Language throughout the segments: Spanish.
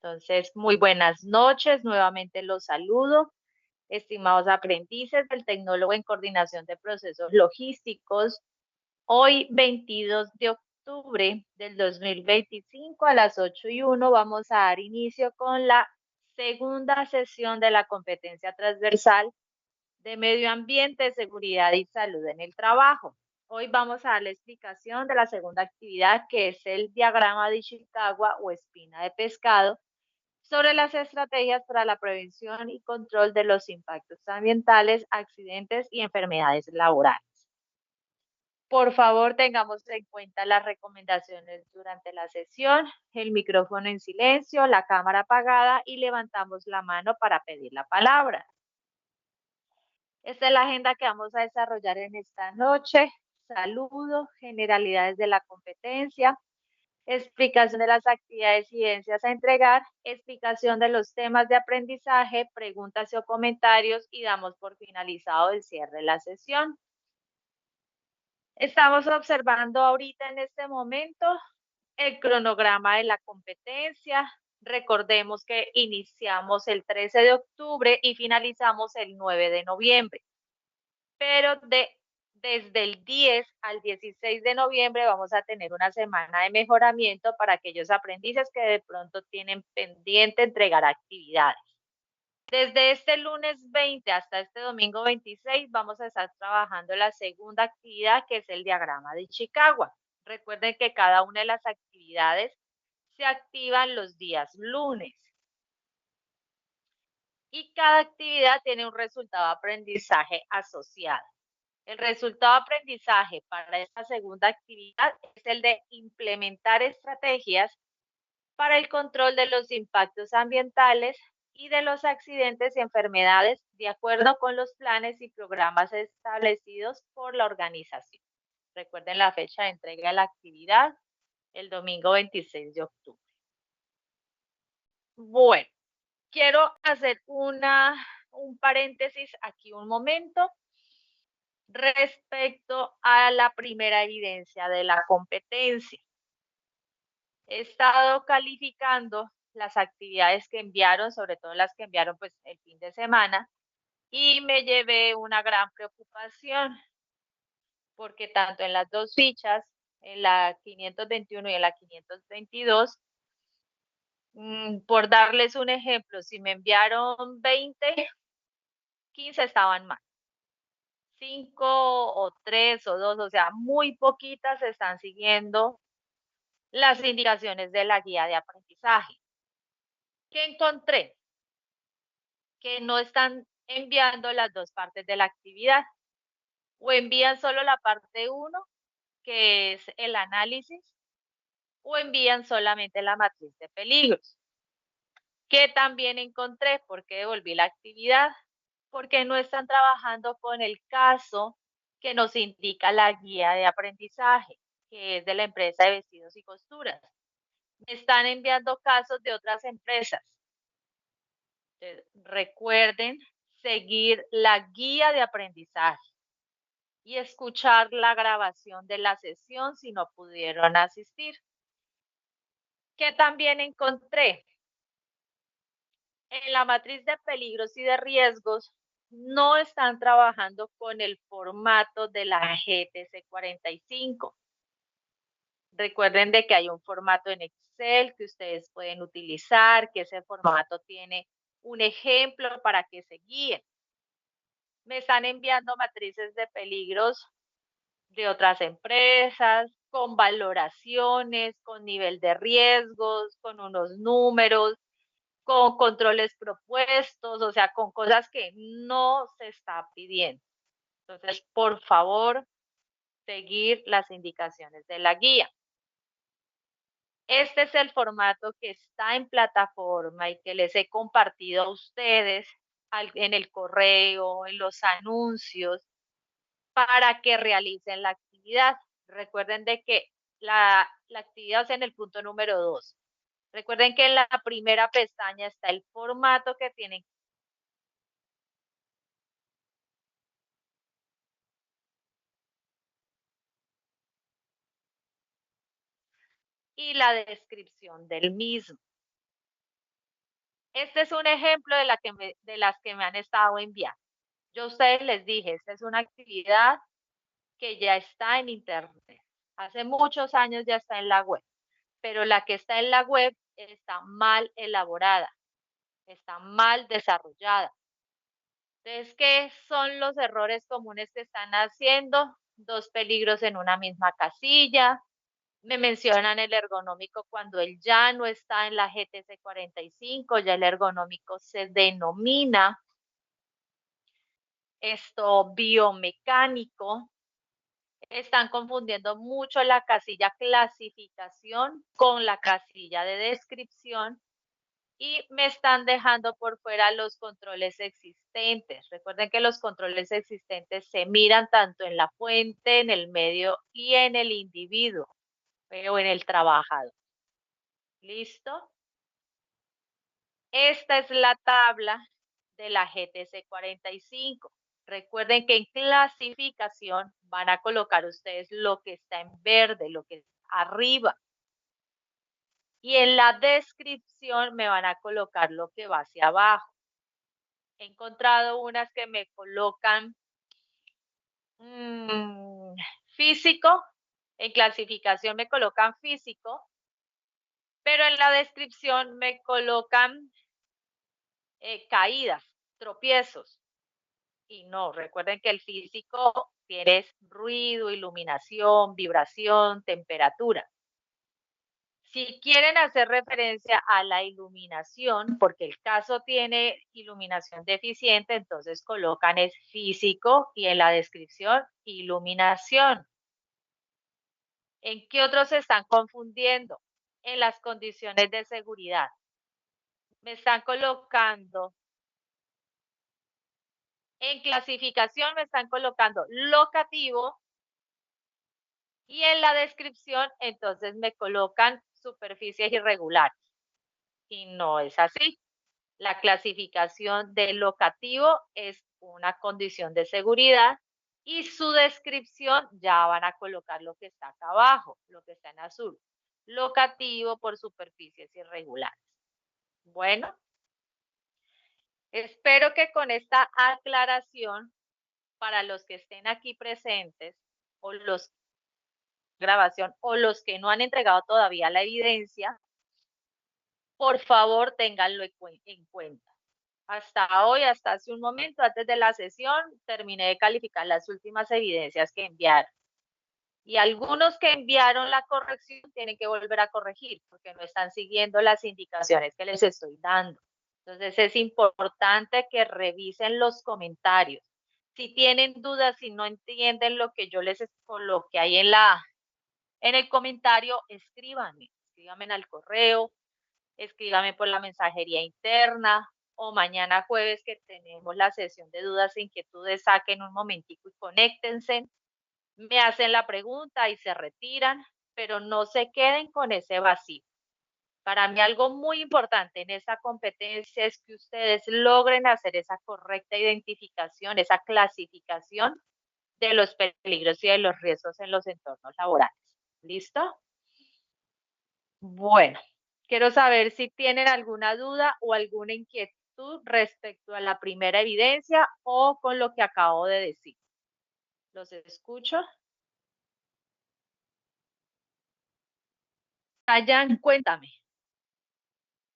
Entonces, muy buenas noches, nuevamente los saludo, estimados aprendices del tecnólogo en coordinación de procesos logísticos. Hoy, 22 de octubre del 2025 a las 8:01 vamos a dar inicio con la segunda sesión de la competencia transversal de medio ambiente, seguridad y salud en el trabajo. Hoy vamos a dar la explicación de la segunda actividad, que es el diagrama de Ishikawa o espina de pescado, sobre las estrategias para la prevención y control de los impactos ambientales, accidentes y enfermedades laborales. Por favor, tengamos en cuenta las recomendaciones durante la sesión, el micrófono en silencio, la cámara apagada y levantamos la mano para pedir la palabra. Esta es la agenda que vamos a desarrollar en esta noche. Saludos, generalidades de la competencia, explicación de las actividades y evidencias a entregar, explicación de los temas de aprendizaje, preguntas o comentarios y damos por finalizado el cierre de la sesión. Estamos observando ahorita en este momento el cronograma de la competencia. Recordemos que iniciamos el 13 de octubre y finalizamos el 9 de noviembre, pero desde el 10 al 16 de noviembre vamos a tener una semana de mejoramiento para aquellos aprendices que de pronto tienen pendiente entregar actividades. Desde este lunes 20 hasta este domingo 26 vamos a estar trabajando la segunda actividad, que es el diagrama de Ishikawa. Recuerden que cada una de las actividades se activan los días lunes y cada actividad tiene un resultado de aprendizaje asociado. El resultado de aprendizaje para esta segunda actividad es el de implementar estrategias para el control de los impactos ambientales y de los accidentes y enfermedades de acuerdo con los planes y programas establecidos por la organización. Recuerden la fecha de entrega de la actividad, el domingo 26 de octubre. Bueno, quiero hacer un paréntesis aquí un momento respecto a la primera evidencia de la competencia. He estado calificando las actividades que enviaron, sobre todo las que enviaron pues el fin de semana, y me llevé una gran preocupación porque tanto en las dos fichas, en la 521 y en la 522, por darles un ejemplo, si me enviaron 20, 15 estaban mal. 5 o 3 o 2, o sea, muy poquitas están siguiendo las indicaciones de la guía de aprendizaje. ¿Qué encontré? Que no están enviando las dos partes de la actividad o envían solo la parte uno, que es el análisis, o envían solamente la matriz de peligros. Que también encontré, porque devolví la actividad, porque no están trabajando con el caso que nos indica la guía de aprendizaje, que es de la empresa de vestidos y costuras. Me están enviando casos de otras empresas. Entonces, recuerden seguir la guía de aprendizaje y escuchar la grabación de la sesión si no pudieron asistir. Que también encontré en la matriz de peligros y de riesgos, no están trabajando con el formato de la GTC 45. Recuerden de que hay un formato en Excel que ustedes pueden utilizar, que ese formato tiene un ejemplo para que se guíen. Me están enviando matrices de peligros de otras empresas, con valoraciones, con nivel de riesgos, con unos números, con controles propuestos, o sea, con cosas que no se está pidiendo. Entonces, por favor, seguir las indicaciones de la guía. Este es el formato que está en plataforma y que les he compartido a ustedes en el correo, en los anuncios, para que realicen la actividad. Recuerden de que la actividad es en el punto número 2. Recuerden que en la primera pestaña está el formato que tienen y la descripción del mismo. Este es un ejemplo de las que me han estado enviando. Yo a ustedes les dije, esta es una actividad que ya está en Internet. Hace muchos años ya está en la web, pero la que está en la web está mal elaborada, está mal desarrollada. Entonces, ¿qué son los errores comunes que están haciendo? 2 peligros en una misma casilla. Me mencionan el ergonómico cuando él ya no está en la GTC 45, ya el ergonómico se denomina esto biomecánico. Están confundiendo mucho la casilla clasificación con la casilla de descripción y me están dejando por fuera los controles existentes. Recuerden que los controles existentes se miran tanto en la fuente, en el medio y en el individuo o en el trabajador. ¿Listo? Esta es la tabla de la GTC 45. Recuerden que en clasificación van a colocar ustedes lo que está en verde, lo que está arriba. Y en la descripción me van a colocar lo que va hacia abajo. He encontrado unas que me colocan físico, en clasificación me colocan físico, pero en la descripción me colocan caídas, tropiezos. Y no, recuerden que el físico tiene ruido, iluminación, vibración, temperatura. Si quieren hacer referencia a la iluminación, porque el caso tiene iluminación deficiente, entonces colocan es físico y en la descripción iluminación. ¿En qué otros se están confundiendo? En las condiciones de seguridad. Me están colocando en clasificación, me están colocando locativo y en la descripción entonces me colocan superficies irregulares. Y no es así. La clasificación de locativo es una condición de seguridad y su descripción ya van a colocar lo que está acá abajo, lo que está en azul. Locativo por superficies irregulares. Bueno, espero que con esta aclaración para los que estén aquí presentes o los grabación o los que no han entregado todavía la evidencia, por favor ténganlo en cuenta. Hasta hoy, hasta hace un momento, antes de la sesión, terminé de calificar las últimas evidencias que enviaron. Y algunos que enviaron la corrección tienen que volver a corregir porque no están siguiendo las indicaciones que les estoy dando. Entonces es importante que revisen los comentarios. Si tienen dudas, si no entienden lo que yo les coloqué ahí en el comentario, escríbanme al correo, escríbame por la mensajería interna o mañana jueves que tenemos la sesión de dudas e inquietudes, saquen un momentico y conéctense, me hacen la pregunta y se retiran, pero no se queden con ese vacío. Para mí algo muy importante en esa competencia es que ustedes logren hacer esa correcta identificación, esa clasificación de los peligros y de los riesgos en los entornos laborales. ¿Listo? Bueno, quiero saber si tienen alguna duda o alguna inquietud respecto a la primera evidencia o con lo que acabo de decir. ¿Los escucho? Dayan, cuéntame.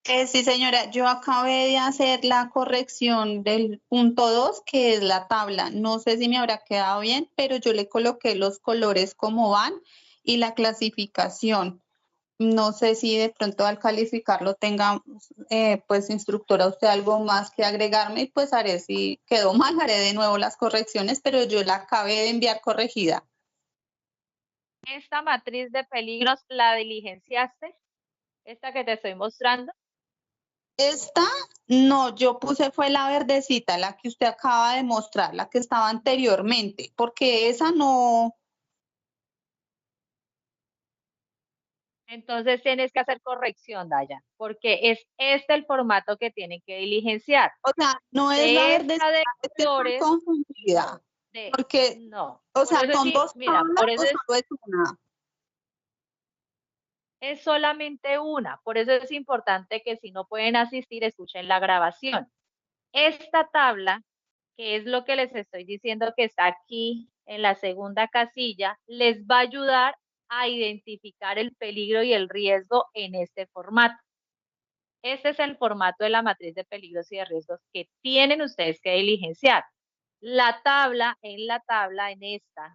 Sí, señora, yo acabé de hacer la corrección del punto 2, que es la tabla. No sé si me habrá quedado bien, pero yo le coloqué los colores como van y la clasificación. No sé si de pronto al calificarlo tenga, pues, instructora, usted algo más que agregarme y pues haré, si quedó mal, haré de nuevo las correcciones, pero yo la acabé de enviar corregida. ¿Esta matriz de peligros la diligenciaste? ¿Esta que te estoy mostrando? Esta, no, yo puse fue la verdecita, la que usted acaba de mostrar, la que estaba anteriormente, porque esa no. Entonces tienes que hacer corrección, Dayan, porque es este el formato que tienen que diligenciar. O sea, no es la De verdecita, esta de es que estoy colores, confundida, porque, no. o Por sea, eso ¿son sí, dos mira, tablas por o eso solo es una? es solamente una. Por eso es importante que si no pueden asistir, escuchen la grabación. Esta tabla, que es lo que les estoy diciendo que está aquí en la segunda casilla, les va a ayudar a identificar el peligro y el riesgo en este formato. Este es el formato de la matriz de peligros y de riesgos que tienen ustedes que diligenciar. En la tabla, en esta,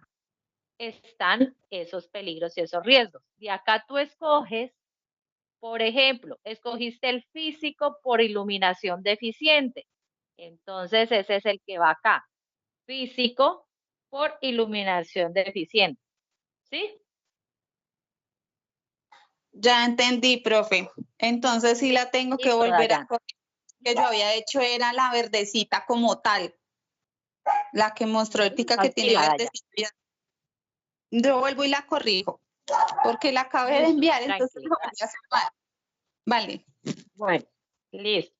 están esos peligros y esos riesgos. Y acá tú escoges, por ejemplo, escogiste el físico por iluminación deficiente. Entonces ese es el que va acá. Físico por iluminación deficiente. ¿Sí? Ya entendí, profe. Entonces sí la tengo que Listo, volver a Dayana. corregir. Que yo había hecho era la verdecita como tal, la que mostró ética que tiene Tranquila, Dayana. verdecita. Yo vuelvo y la corrijo, porque la acabé de Listo, enviar, entonces tranquila. lo voy a hacer mal. Vale. Bueno, listo.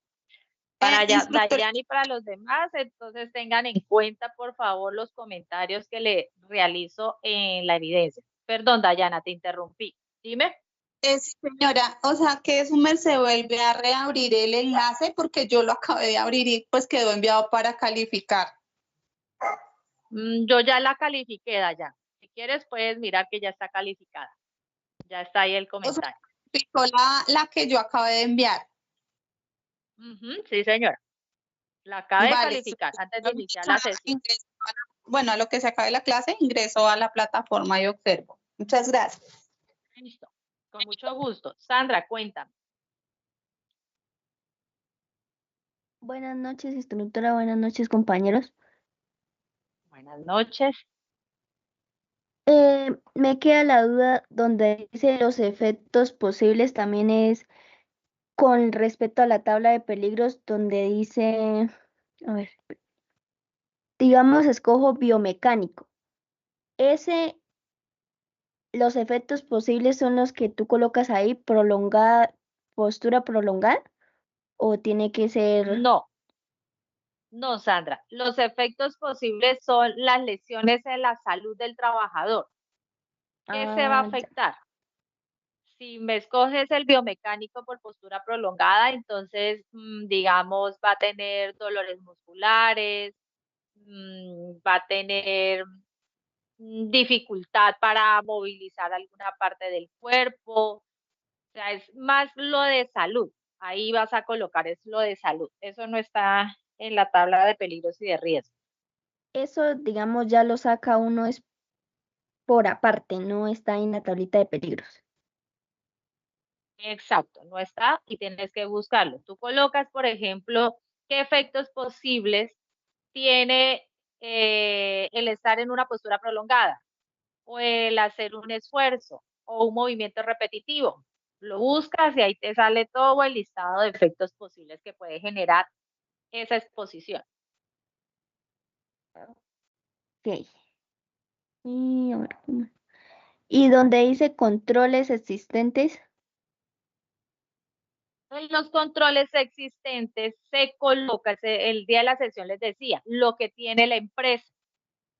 Para Instructor, Dayana y para los demás, entonces tengan en cuenta, por favor, los comentarios que le realizo en la evidencia. Perdón, Dayana, te interrumpí. Dime. sí, señora, o sea que su merced vuelve a reabrir el enlace porque yo lo acabé de abrir y pues quedó enviado para calificar. Yo ya la califiqué, Dayana. Si quieres, puedes mirar que ya está calificada. Ya está ahí el O sea, comentario. calificó la que yo acabé de enviar. Sí, señora. La acabé de Vale. calificar antes de iniciar la sesión. Bueno, a lo que se acabe la clase, ingreso a la plataforma y observo. Muchas gracias. Listo. Con mucho gusto. Sandra, cuéntame. Buenas noches, instructora. Buenas noches, compañeros. Buenas noches. Me queda la duda donde dice los efectos posibles, también es con respecto a la tabla de peligros, donde dice, a ver, digamos, escojo biomecánico. Los efectos posibles son los que tú colocas ahí, postura prolongada, o tiene que ser, No, no, Sandra. Los efectos posibles son las lesiones en la salud del trabajador. ¿Qué se va a ya. afectar? Si me escoges el biomecánico por postura prolongada, entonces, digamos, va a tener dolores musculares, va a tener dificultad para movilizar alguna parte del cuerpo. O sea, es más lo de salud. Ahí vas a colocar es lo de salud. Eso no está en la tabla de peligros y de riesgos. Eso, digamos, ya lo saca uno es por aparte, no está en la tablita de peligros. Exacto, no está y tienes que buscarlo. Tú colocas, por ejemplo, qué efectos posibles tiene el estar en una postura prolongada o el hacer un esfuerzo o un movimiento repetitivo. Lo buscas y ahí te sale todo el listado de efectos posibles que puede generar esa exposición. Ok. Y, a ver, y donde dice controles existentes, En los controles existentes se coloca, el día de la sesión les decía, lo que tiene la empresa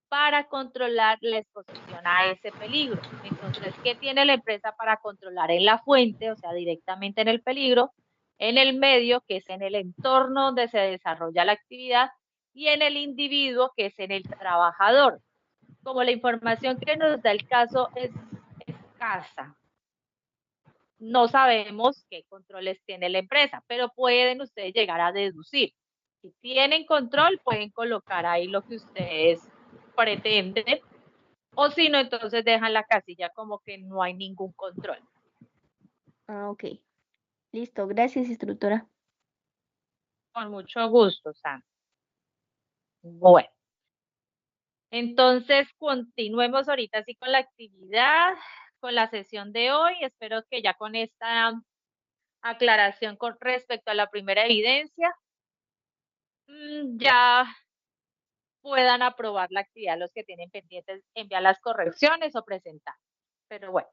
para controlar la exposición a ese peligro. Entonces, ¿qué tiene la empresa para controlar en la fuente, o sea, directamente en el peligro, en el medio, que es en el entorno donde se desarrolla la actividad, y en el individuo, que es en el trabajador? Como la información que nos da el caso es escasa, no sabemos qué controles tiene la empresa, pero pueden ustedes llegar a deducir. Si tienen control, pueden colocar ahí lo que ustedes pretenden, o si no, entonces dejan la casilla como que no hay ningún control. ok, listo, gracias, instructora. Con mucho gusto, Sam. Bueno, entonces continuemos ahorita así con la actividad, con la sesión de hoy. Espero que ya con esta aclaración con respecto a la primera evidencia, ya puedan aprobar la actividad los que tienen pendientes, enviar las correcciones o presentar. Pero bueno,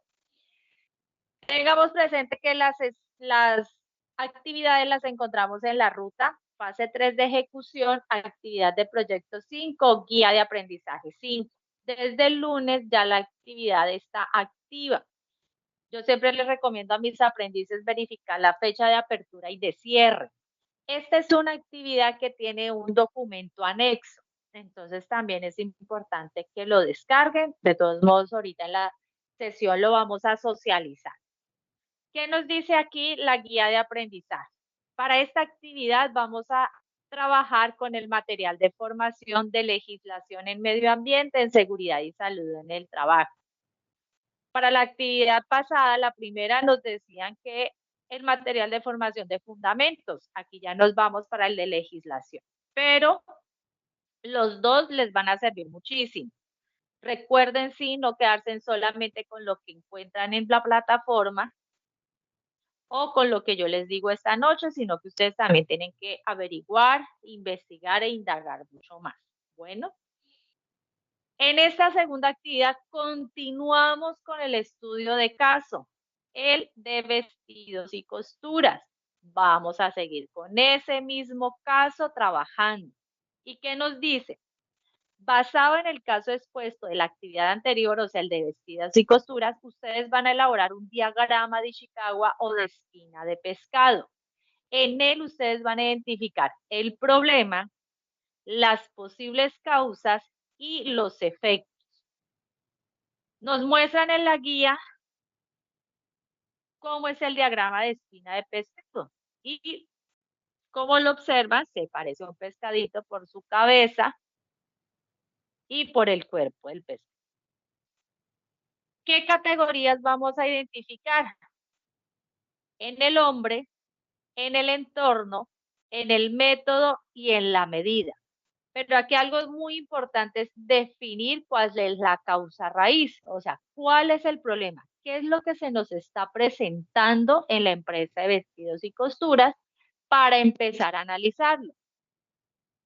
tengamos presente que las actividades las encontramos en la ruta, fase 3 de ejecución, actividad de proyecto 5, guía de aprendizaje 5. Desde el lunes ya la actividad está activa. Yo siempre les recomiendo a mis aprendices verificar la fecha de apertura y de cierre. Esta es una actividad que tiene un documento anexo, entonces también es importante que lo descarguen. De todos modos, ahorita en la sesión lo vamos a socializar. ¿Qué nos dice aquí la guía de aprendizaje? Para esta actividad vamos a trabajar con el material de formación de legislación en medio ambiente, en seguridad y salud en el trabajo. Para la actividad pasada, la primera nos decían que el material de formación de fundamentos, aquí ya nos vamos para el de legislación, pero los dos les van a servir muchísimo. Recuerden, sí, no quedarse solamente con lo que encuentran en la plataforma o con lo que yo les digo esta noche, sino que ustedes también tienen que averiguar, investigar e indagar mucho más. Bueno, en esta segunda actividad continuamos con el estudio de caso, el de vestidos y costuras. Vamos a seguir con ese mismo caso trabajando. ¿Y qué nos dice? Basado en el caso expuesto de la actividad anterior, o sea, el de vestidos y costuras, ustedes van a elaborar un diagrama de Ishikawa o de espina de pescado. En él ustedes van a identificar el problema, las posibles causas y los efectos. Nos muestran en la guía cómo es el diagrama de espina de pescado. Y como lo observan, se parece a un pescadito por su cabeza y por el cuerpo del pescado. ¿Qué categorías vamos a identificar? En el hombre, en el entorno, en el método y en la medida. Pero aquí algo muy importante es definir cuál es la causa raíz, o sea, cuál es el problema, qué es lo que se nos está presentando en la empresa de vestidos y costuras para empezar a analizarlo.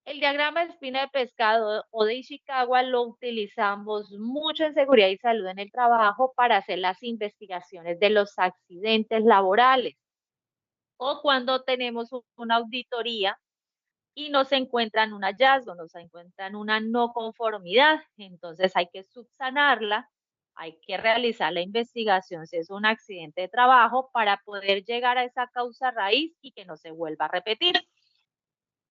El diagrama de espina de pescado o de Ishikawa lo utilizamos mucho en seguridad y salud en el trabajo para hacer las investigaciones de los accidentes laborales o cuando tenemos una auditoría y nos encuentran un hallazgo, nos encuentran una no conformidad, entonces hay que subsanarla, hay que realizar la investigación si es un accidente de trabajo para poder llegar a esa causa raíz y que no se vuelva a repetir.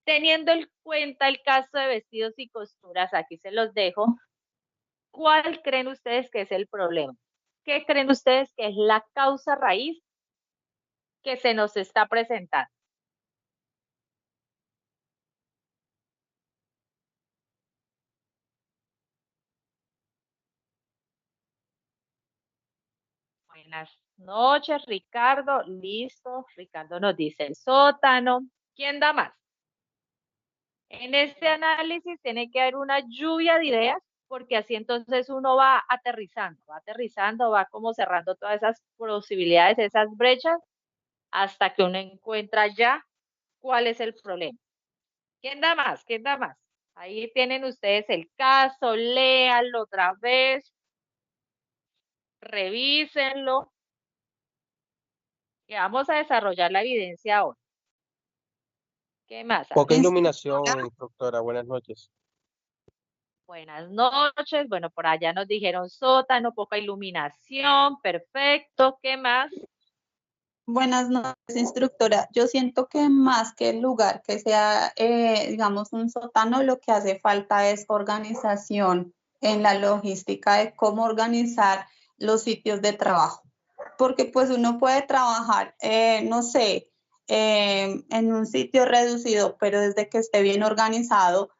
Teniendo en cuenta el caso de vestidos y costuras, aquí se los dejo, ¿cuál creen ustedes que es el problema? ¿Qué creen ustedes que es la causa raíz que se nos está presentando? Buenas noches, Ricardo. Listo. Ricardo nos dice el sótano. ¿Quién da más? En este análisis tiene que haber una lluvia de ideas, porque así entonces uno va aterrizando, va como cerrando todas esas posibilidades, esas brechas, hasta que uno encuentra ya cuál es el problema. ¿Quién da más? ¿Quién da más? Ahí tienen ustedes el caso, léanlo otra vez, revísenlo, y vamos a desarrollar la evidencia ahora. ¿Qué más? A Poca ver. iluminación, instructora. Buenas noches. Buenas noches. Bueno, por allá nos dijeron sótano, poca iluminación, perfecto. ¿Qué más? Buenas noches, instructora. Yo siento que más que el lugar que sea, digamos, un sótano, lo que hace falta es organización en la logística de cómo organizar los sitios de trabajo. Porque pues uno puede trabajar, no sé, en un sitio reducido, pero desde que esté bien organizado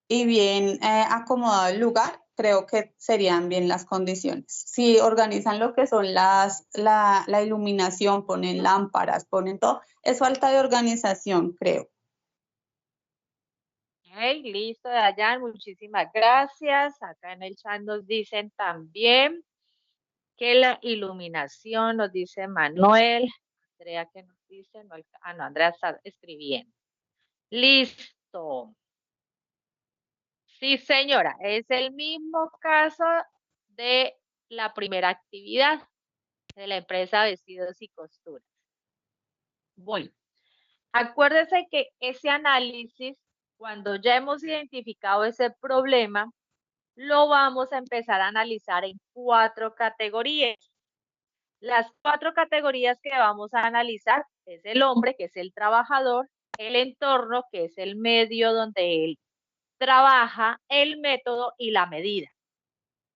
y bien acomodado el lugar, creo que serían bien las condiciones. Si organizan lo que son la iluminación, ponen lámparas, ponen todo, es falta de organización, creo. Hey, listo, Dayan, muchísimas gracias. Acá en el chat nos dicen también que la iluminación, nos dice Manuel. Andrea, ¿qué nos dice? No, no, Andrea está escribiendo. Listo. Sí, señora, es el mismo caso de la primera actividad de la empresa Vestidos y Costuras. Bueno, acuérdese que ese análisis, cuando ya hemos identificado ese problema, lo vamos a empezar a analizar en 4 categorías. Las 4 categorías que vamos a analizar es el hombre, que es el trabajador, el entorno, que es el medio donde él trabaja, el método y la medida.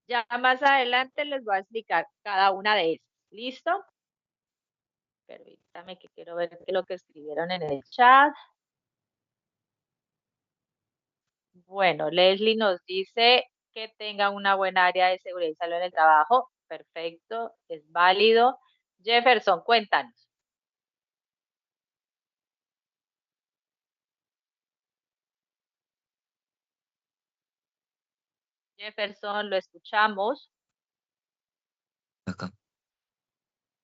Ya más adelante les voy a explicar cada una de esas. ¿Listo? Permítame que quiero ver lo que escribieron en el chat. Bueno, Leslie nos dice que tenga una buena área de seguridad y salud en el trabajo. Perfecto, es válido. Jefferson, cuéntanos. Jefferson, lo escuchamos. Acá.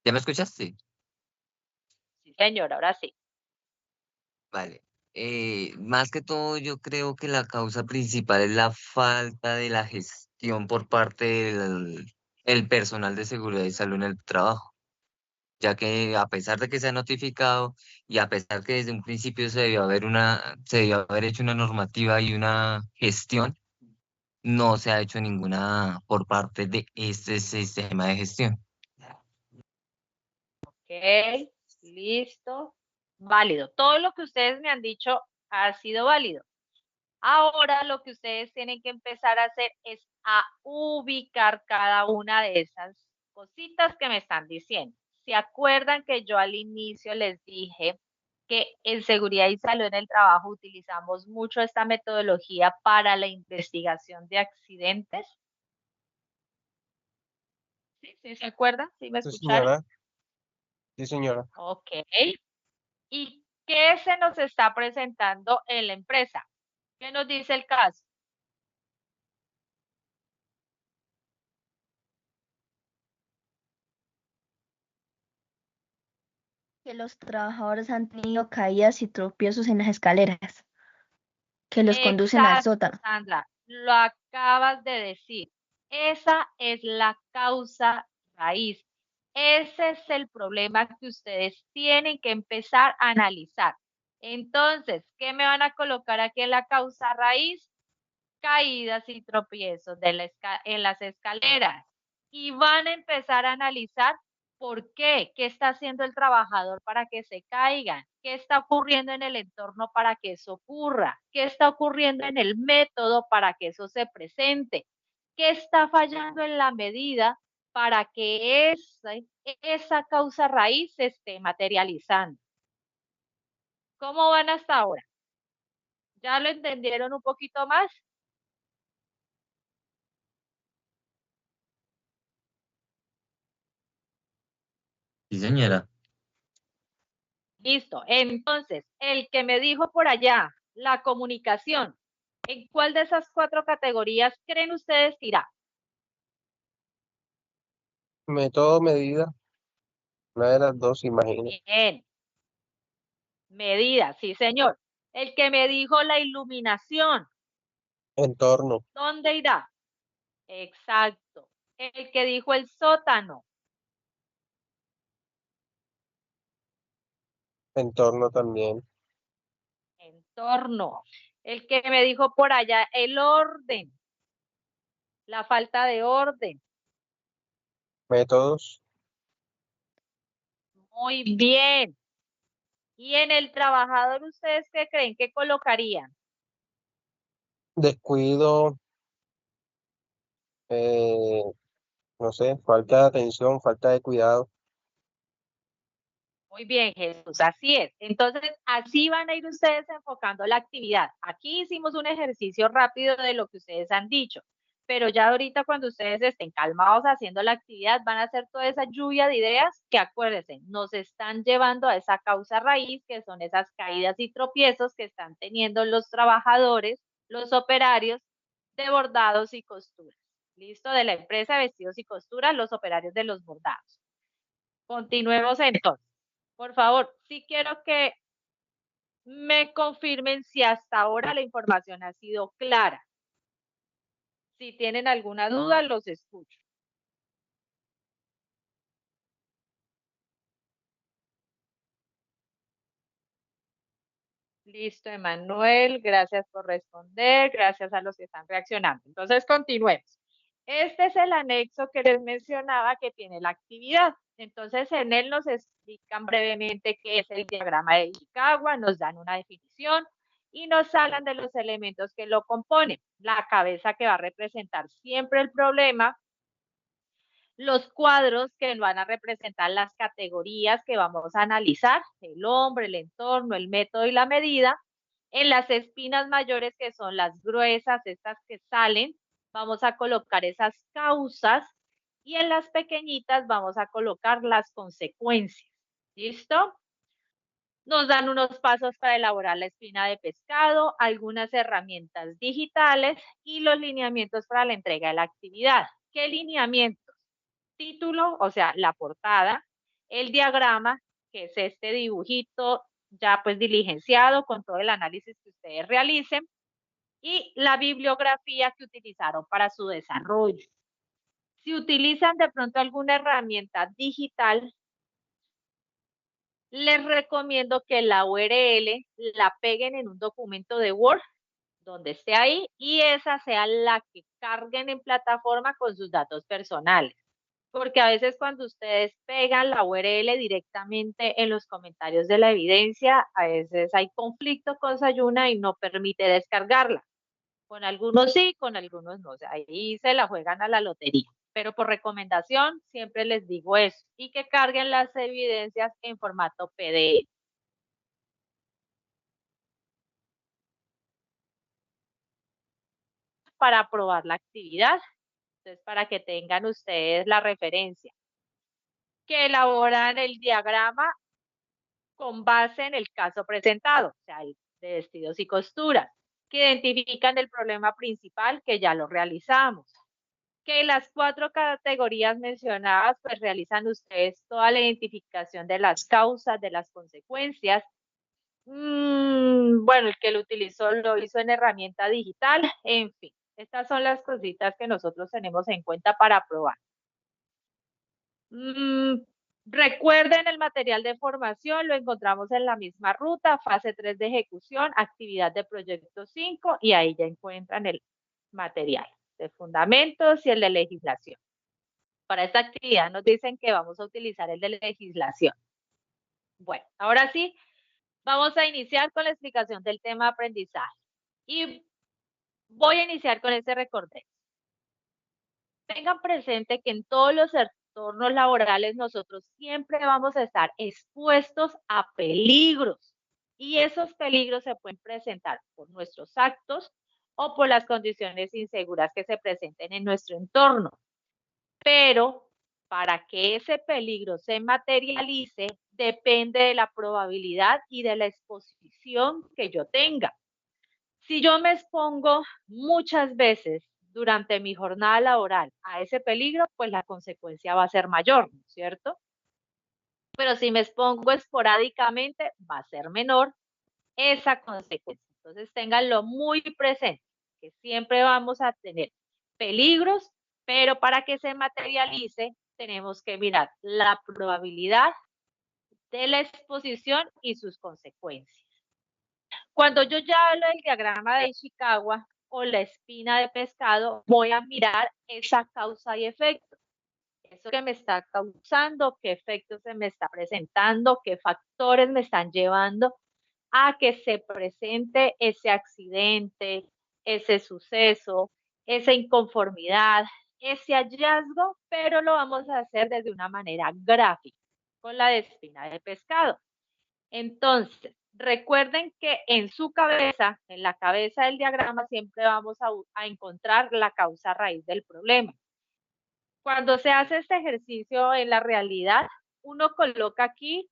¿Ya me escuchaste? Sí, señor, ahora sí. Vale. Más que todo, yo creo que la causa principal es la falta de la gestión por parte del personal de seguridad y salud en el trabajo, ya que a pesar de que se ha notificado y a pesar que desde un principio se debió haber hecho una normativa y una gestión, no se ha hecho ninguna por parte de este sistema de gestión. Ok, listo. Válido. Todo lo que ustedes me han dicho ha sido válido. Ahora lo que ustedes tienen que empezar a hacer es a ubicar cada una de esas cositas que me están diciendo. ¿Se acuerdan que yo al inicio les dije que en seguridad y salud en el trabajo utilizamos mucho esta metodología para la investigación de accidentes? ¿Sí? ¿Sí se acuerdan? ¿Sí me Sí, escucharon? señora. Sí, señora. Ok. ¿Y qué se nos está presentando en la empresa? ¿Qué nos dice el caso? Que los trabajadores han tenido caídas y tropiezos en las escaleras que los conducen al Exacto, sótano. Sandra, lo acabas de decir. Esa es la causa raíz. Ese es el problema que ustedes tienen que empezar a analizar. Entonces, ¿qué me van a colocar aquí en la causa raíz? Caídas y tropiezos en las escaleras. Y van a empezar a analizar por qué está haciendo el trabajador para que se caigan, qué está ocurriendo en el entorno para que eso ocurra, qué está ocurriendo en el método para que eso se presente, qué está fallando en la medida para que esa causa raíz se esté materializando. ¿Cómo van hasta ahora? ¿Ya lo entendieron un poquito más? Sí, señora. Listo. Entonces, el que me dijo por allá, la comunicación, ¿en cuál de esas 4 categorías creen ustedes que irá? Método, medida. Una de las dos, imagino. Bien. Medida, sí, señor. El que me dijo la iluminación, Entorno. ¿dónde irá? Exacto. El que dijo el sótano, Entorno también. entorno. El que me dijo por allá el orden, la falta de orden. Métodos. Muy bien. Y en el trabajador, ¿ustedes qué creen que colocarían? Descuido. eh, no sé, falta de atención, falta de cuidado. Muy bien, Jesús, así es. Entonces, así van a ir ustedes enfocando la actividad. Aquí hicimos un ejercicio rápido de lo que ustedes han dicho, pero ya ahorita cuando ustedes estén calmados haciendo la actividad, van a hacer toda esa lluvia de ideas que acuérdense, nos están llevando a esa causa raíz, que son esas caídas y tropiezos que están teniendo los trabajadores, los operarios de bordados y costuras. ¿Listo? De la empresa de vestidos y costuras, los operarios de los bordados. Continuemos entonces. Por favor, sí quiero que me confirmen si hasta ahora la información ha sido clara. Si tienen alguna duda, los escucho. Listo, Emanuel, gracias por responder, gracias a los que están reaccionando. Entonces, continuemos. Este es el anexo que les mencionaba que tiene la actividad. Entonces, en él nos explican brevemente qué es el diagrama de Ishikawa, nos dan una definición y nos hablan de los elementos que lo componen. La cabeza, que va a representar siempre el problema, los cuadros, que van a representar las categorías que vamos a analizar: el hombre, el entorno, el método y la medida. En las espinas mayores, que son las gruesas, estas que salen, vamos a colocar esas causas, y en las pequeñitas vamos a colocar las consecuencias. ¿Listo? Nos dan unos pasos para elaborar la espina de pescado, algunas herramientas digitales y los lineamientos para la entrega de la actividad. ¿Qué lineamientos? Título, o sea, la portada, el diagrama, que es este dibujito ya pues diligenciado con todo el análisis que ustedes realicen, y la bibliografía que utilizaron para su desarrollo. Si utilizan de pronto alguna herramienta digital, les recomiendo que la URL la peguen en un documento de Word donde esté ahí, y esa sea la que carguen en plataforma con sus datos personales. Porque a veces cuando ustedes pegan la URL directamente en los comentarios de la evidencia, a veces hay conflicto con Sayuna y no permite descargarla. Con algunos sí, con algunos no. O sea, ahí se la juegan a la lotería. Pero por recomendación siempre les digo eso, y que carguen las evidencias en formato PDF. Para aprobar la actividad, entonces para que tengan ustedes la referencia. Que elaboran el diagrama con base en el caso presentado, o sea, el de vestidos y costuras, que identifican el problema principal, que ya lo realizamos. Que las 4 categorías mencionadas, pues realizan ustedes toda la identificación de las causas, de las consecuencias. Bueno, el que lo utilizó lo hizo en herramienta digital, en fin. Estas son las cositas que nosotros tenemos en cuenta para probar. Recuerden, el material de formación lo encontramos en la misma ruta, fase 3 de ejecución, actividad de proyecto 5, y ahí ya encuentran el material de fundamentos y el de legislación. Para esta actividad nos dicen que vamos a utilizar el de legislación. Bueno, ahora sí, vamos a iniciar con la explicación del tema de aprendizaje. Y voy a iniciar con este recordatorio. Tengan presente que en todos los entornos laborales nosotros siempre vamos a estar expuestos a peligros, y esos peligros se pueden presentar por nuestros actos o por las condiciones inseguras que se presenten en nuestro entorno. Pero para que ese peligro se materialice, depende de la probabilidad y de la exposición que yo tenga. Si yo me expongo muchas veces durante mi jornada laboral a ese peligro, pues la consecuencia va a ser mayor, ¿no es cierto? Pero si me expongo esporádicamente, va a ser menor esa consecuencia. Entonces, ténganlo muy presente, que siempre vamos a tener peligros, pero para que se materialice, tenemos que mirar la probabilidad de la exposición y sus consecuencias. Cuando yo ya hablo del diagrama de Ishikawa o la espina de pescado, voy a mirar esa causa y efecto. Eso que me está causando, qué efectos se me está presentando, qué factores me están llevando a que se presente ese accidente, ese suceso, esa inconformidad, ese hallazgo, pero lo vamos a hacer desde una manera gráfica, con la de espina de pescado. Entonces, recuerden que en su cabeza, en la cabeza del diagrama, siempre vamos a encontrar la causa raíz del problema. Cuando se hace este ejercicio en la realidad, uno coloca aquí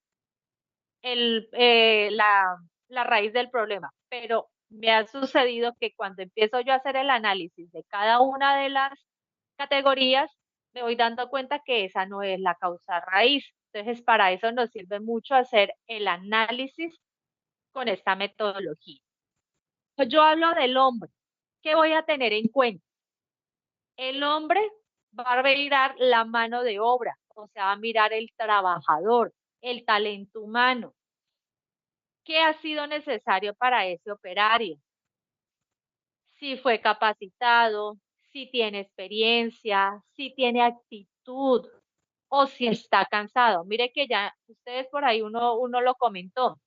la raíz del problema, pero me ha sucedido que cuando empiezo yo a hacer el análisis de cada una de las categorías, me voy dando cuenta que esa no es la causa raíz. Entonces, para eso nos sirve mucho hacer el análisis con esta metodología. Yo hablo del hombre. ¿Qué voy a tener en cuenta? El hombre va a mirar la mano de obra, o sea, va a mirar el trabajador, el talento humano. ¿Qué ha sido necesario para ese operario? Si fue capacitado, si tiene experiencia, si tiene actitud o si está cansado. Mire que ya ustedes por ahí uno lo comentó,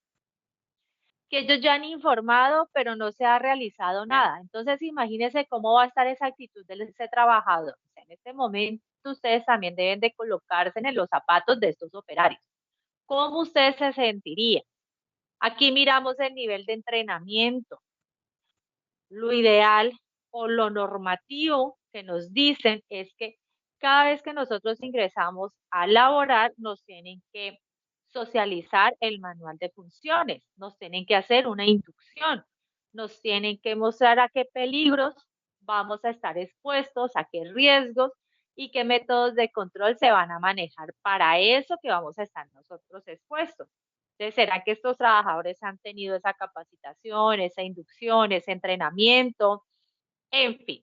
que ellos ya han informado, pero no se ha realizado nada. Entonces, imagínense cómo va a estar esa actitud de ese trabajador. O sea, en este momento, ustedes también deben de colocarse en los zapatos de estos operarios. ¿Cómo ustedes se sentirían? Aquí miramos el nivel de entrenamiento. Lo ideal o lo normativo que nos dicen es que cada vez que nosotros ingresamos a laborar, nos tienen que socializar el manual de funciones, nos tienen que hacer una inducción, nos tienen que mostrar a qué peligros vamos a estar expuestos, a qué riesgos y qué métodos de control se van a manejar para eso que vamos a estar nosotros expuestos. Entonces, ¿será que estos trabajadores han tenido esa capacitación, esa inducción, ese entrenamiento? En fin,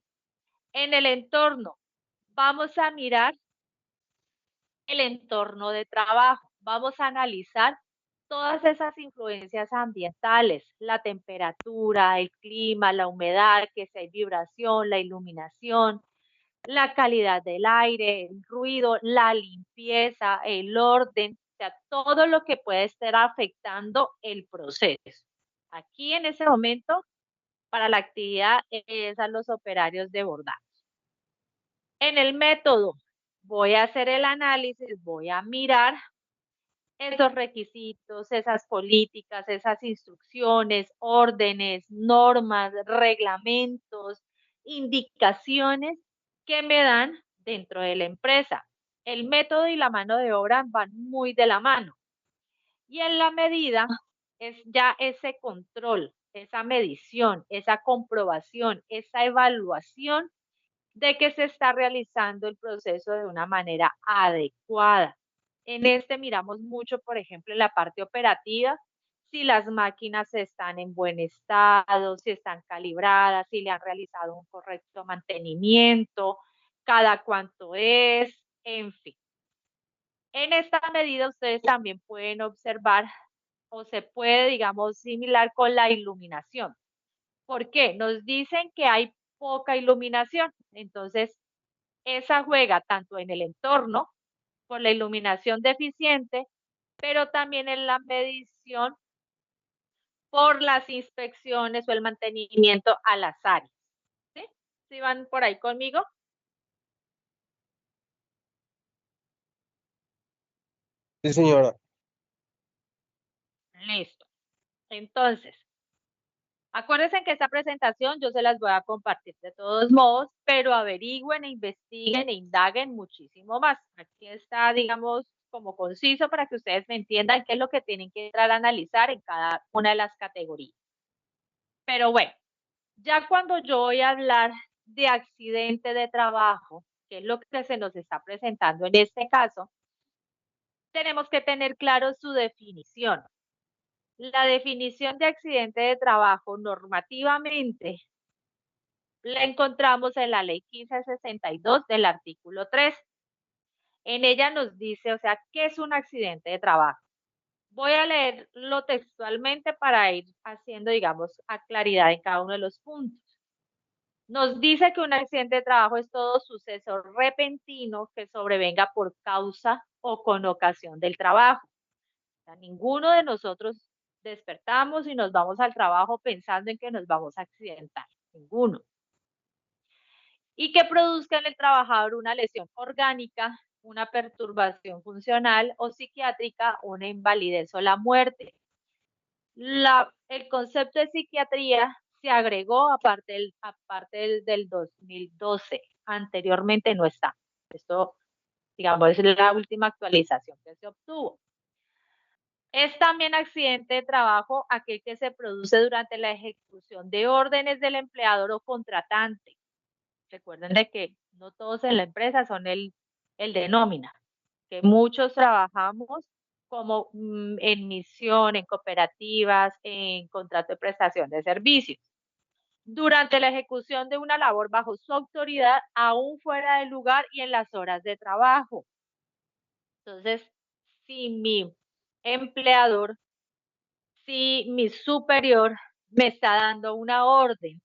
en el entorno, vamos a mirar el entorno de trabajo. Vamos a analizar todas esas influencias ambientales, la temperatura, el clima, la humedad, que si hay vibración, la iluminación, la calidad del aire, el ruido, la limpieza, el orden, o sea, todo lo que puede estar afectando el proceso. Aquí en ese momento, para la actividad, es a los operarios de bordados. En el método, voy a hacer el análisis, voy a mirar esos requisitos, esas políticas, esas instrucciones, órdenes, normas, reglamentos, indicaciones que me dan dentro de la empresa. El método y la mano de obra van muy de la mano. Y en la medida es ya ese control, esa medición, esa comprobación, esa evaluación de que se está realizando el proceso de una manera adecuada. En este miramos mucho, por ejemplo, en la parte operativa, si las máquinas están en buen estado, si están calibradas, si le han realizado un correcto mantenimiento, cada cuánto es, en fin. En esta medida ustedes también pueden observar o se puede, digamos, similar con la iluminación. ¿Por qué? Nos dicen que hay poca iluminación, entonces esa juega tanto en el entorno por la iluminación deficiente, pero también en la medición por las inspecciones o el mantenimiento a las áreas. ¿Sí? ¿Sí van por ahí conmigo? Sí, señora. Listo. Entonces, acuérdense que esta presentación yo se las voy a compartir de todos modos, pero averigüen, investiguen e indaguen muchísimo más. Aquí está, digamos, como conciso para que ustedes me entiendan qué es lo que tienen que entrar a analizar en cada una de las categorías. Pero bueno, ya cuando yo voy a hablar de accidente de trabajo, que es lo que se nos está presentando en este caso, tenemos que tener claro su definición. La definición de accidente de trabajo normativamente la encontramos en la ley 1562 del artículo 3. En ella nos dice, o sea, ¿qué es un accidente de trabajo? Voy a leerlo textualmente para ir haciendo, digamos, a claridad en cada uno de los puntos. Nos dice que un accidente de trabajo es todo suceso repentino que sobrevenga por causa o con ocasión del trabajo. O sea, ninguno de nosotros despertamos y nos vamos al trabajo pensando en que nos vamos a accidentar. Ninguno. Y que produzca en el trabajador una lesión orgánica, una perturbación funcional o psiquiátrica, una invalidez o la muerte. El concepto de psiquiatría se agregó aparte del 2012. Anteriormente no está. Esto, digamos, es la última actualización que se obtuvo. Es también accidente de trabajo aquel que se produce durante la ejecución de órdenes del empleador o contratante. Recuerden de que no todos en la empresa son el de nómina, que muchos trabajamos como en misión, en cooperativas, en contrato de prestación de servicios. Durante la ejecución de una labor bajo su autoridad, aún fuera del lugar y en las horas de trabajo. Entonces, si mi empleador, si mi superior me está dando una orden,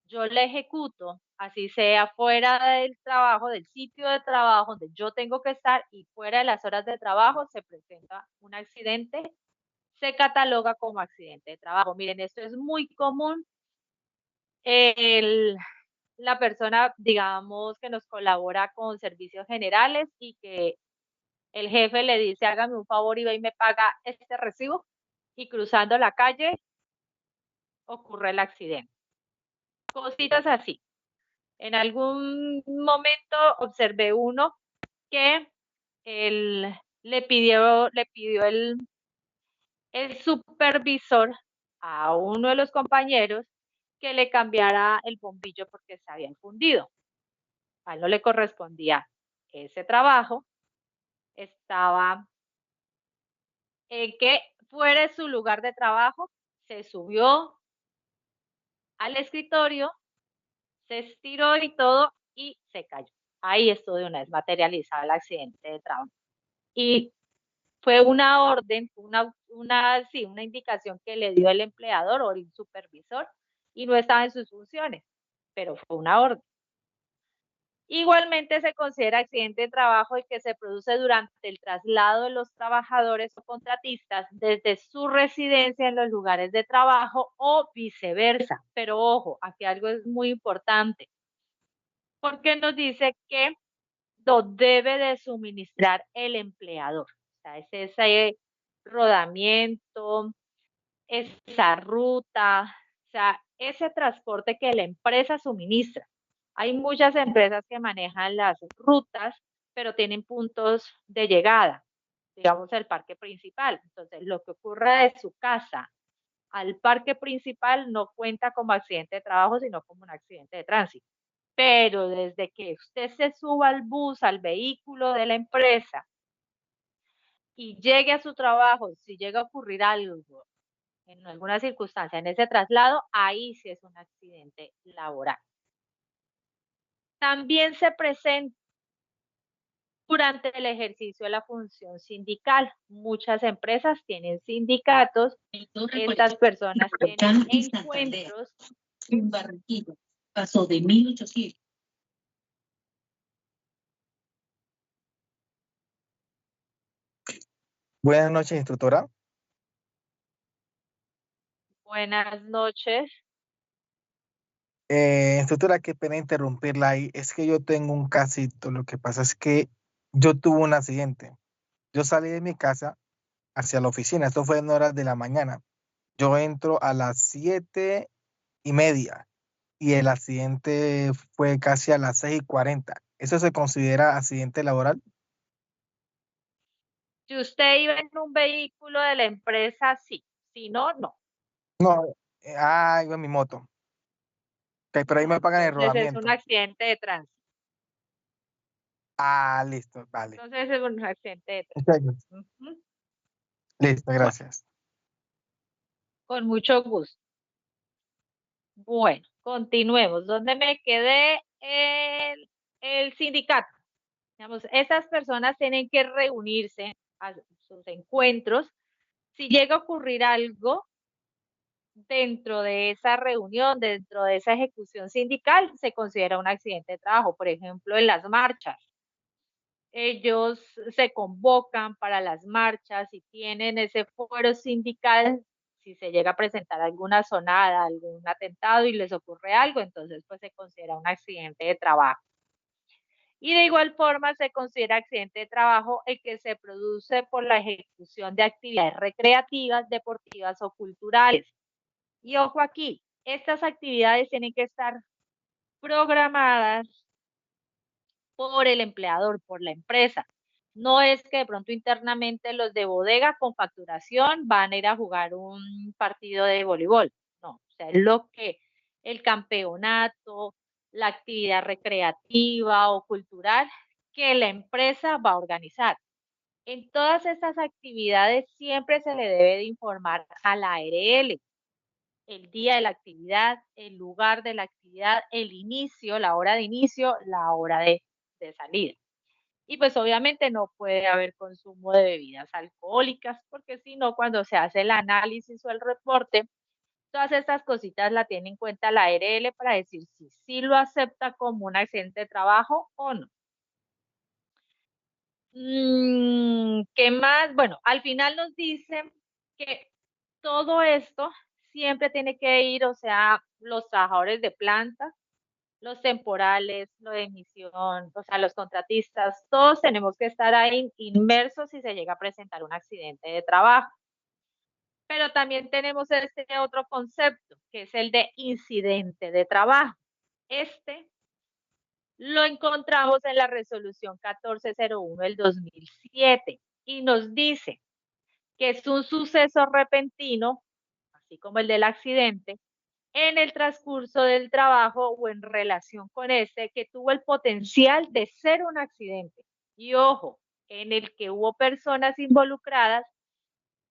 yo la ejecuto así sea fuera del trabajo, del sitio de trabajo donde yo tengo que estar y fuera de las horas de trabajo, se presenta un accidente, se cataloga como accidente de trabajo. Miren, esto es muy común. La persona, digamos, que nos colabora con servicios generales y que el jefe le dice, hágame un favor y ve y me paga este recibo, y cruzando la calle ocurre el accidente. Cositas así. En algún momento observé uno que le pidió el supervisor a uno de los compañeros que le cambiara el bombillo porque se había fundido. A él no le correspondía ese trabajo, estaba en que fuera de su lugar de trabajo, se subió al escritorio, se estiró y todo y se cayó. Ahí estuvo de una vez materializado el accidente de trabajo. Y fue una orden, sí, una indicación que le dio el empleador o el supervisor y no estaba en sus funciones, pero fue una orden. Igualmente se considera accidente de trabajo el que se produce durante el traslado de los trabajadores o contratistas desde su residencia en los lugares de trabajo o viceversa. Pero ojo, aquí algo es muy importante, porque nos dice que lo debe de suministrar el empleador. O sea, es ese rodamiento, esa ruta, o sea, ese transporte que la empresa suministra. Hay muchas empresas que manejan las rutas, pero tienen puntos de llegada, digamos el parque principal. Entonces, lo que ocurra de su casa al parque principal no cuenta como accidente de trabajo, sino como un accidente de tránsito. Pero desde que usted se suba al bus, al vehículo de la empresa y llegue a su trabajo, si llega a ocurrir algo en alguna circunstancia en ese traslado, ahí sí es un accidente laboral. También se presenta durante el ejercicio de la función sindical. Muchas empresas tienen sindicatos, estas personas tienen encuentros. En Barranquilla pasó de 1800. Buenas noches, instructora. Buenas noches. Instructora, qué pena interrumpirla ahí. Es que yo tengo un casito. Lo que pasa es que yo tuve un accidente. Yo salí de mi casa hacia la oficina. Esto fue en horas de la mañana. Yo entro a las 7:30 y el accidente fue casi a las 6:40. ¿Eso se considera accidente laboral? Si usted iba en un vehículo de la empresa, sí. Si no, no. No, iba en mi moto. Ok, pero ahí me pagan el Entonces es un rodamiento. accidente de tránsito. Listo, vale. Entonces es un accidente de tránsito. Ujú. Listo, gracias. Con mucho gusto. Bueno, continuemos. ¿Dónde me quedé? El sindicato. Digamos, esas personas tienen que reunirse a sus encuentros. Si llega a ocurrir algo dentro de esa reunión, dentro de esa ejecución sindical, se considera un accidente de trabajo. Por ejemplo, en las marchas. Ellos se convocan para las marchas y tienen ese foro sindical. Si se llega a presentar alguna sonada, algún atentado y les ocurre algo, entonces pues se considera un accidente de trabajo. Y de igual forma se considera accidente de trabajo el que se produce por la ejecución de actividades recreativas, deportivas o culturales. Y ojo aquí, estas actividades tienen que estar programadas por el empleador, por la empresa. No es que de pronto internamente los de bodega con facturación van a ir a jugar un partido de voleibol. No, o sea, es lo que el campeonato, la actividad recreativa o cultural que la empresa va a organizar. En todas estas actividades siempre se le debe de informar a la ARL el día de la actividad, el lugar de la actividad, el inicio, la hora de inicio, la hora de salida. Y pues obviamente no puede haber consumo de bebidas alcohólicas, porque si no, cuando se hace el análisis o el reporte, Todas estas cositas la tiene en cuenta la ARL para decir si sí lo acepta como un accidente de trabajo o no. ¿Qué más? Bueno, al final nos dicen que todo esto siempre tiene que ir, o sea, los trabajadores de planta, los temporales, lo de emisión, o sea, los contratistas, todos tenemos que estar ahí inmersos si se llega a presentar un accidente de trabajo. Pero también tenemos este otro concepto, que es el de incidente de trabajo. Este lo encontramos en la resolución 1401 del 2007 y nos dice que es un suceso repentino, así como el del accidente, en el transcurso del trabajo o en relación con este que tuvo el potencial de ser un accidente. Y ojo, en el que hubo personas involucradas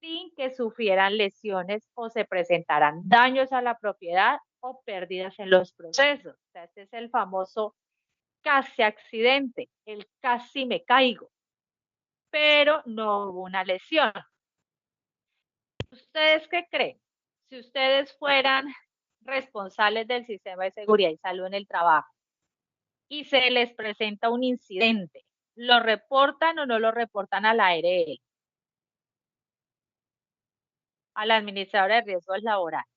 sin que sufrieran lesiones o se presentaran daños a la propiedad o pérdidas en los procesos. O sea, este es el famoso casi accidente, el casi me caigo, pero no hubo una lesión. ¿Ustedes qué creen? Si ustedes fueran responsables del sistema de seguridad y salud en el trabajo y se les presenta un incidente, ¿lo reportan o no lo reportan a la ARL? A la administradora de riesgos laborales.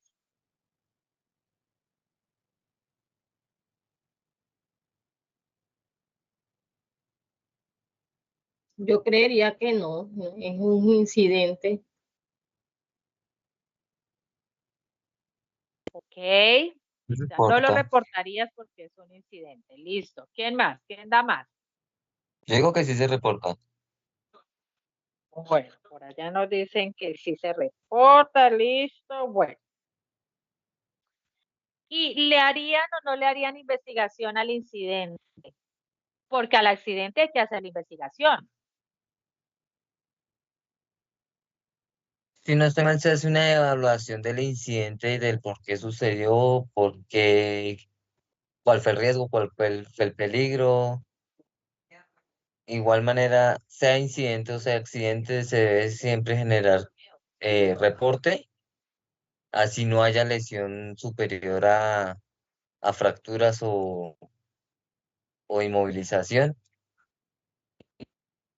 Yo creería que no, es un incidente. Ok, ya no lo reportarías porque es un incidente. Listo. ¿Quién más? ¿Quién da más? Yo digo que sí se reporta. Bueno, por allá nos dicen que sí se reporta, listo, bueno. ¿Y le harían o no le harían investigación al incidente? Porque al accidente hay que hacer la investigación. Si no estoy mal, se hace una evaluación del incidente y del por qué sucedió, cuál fue el riesgo, cuál fue el peligro. Igual manera, sea incidente o sea accidente, se debe siempre generar reporte, así no haya lesión superior a fracturas o inmovilización.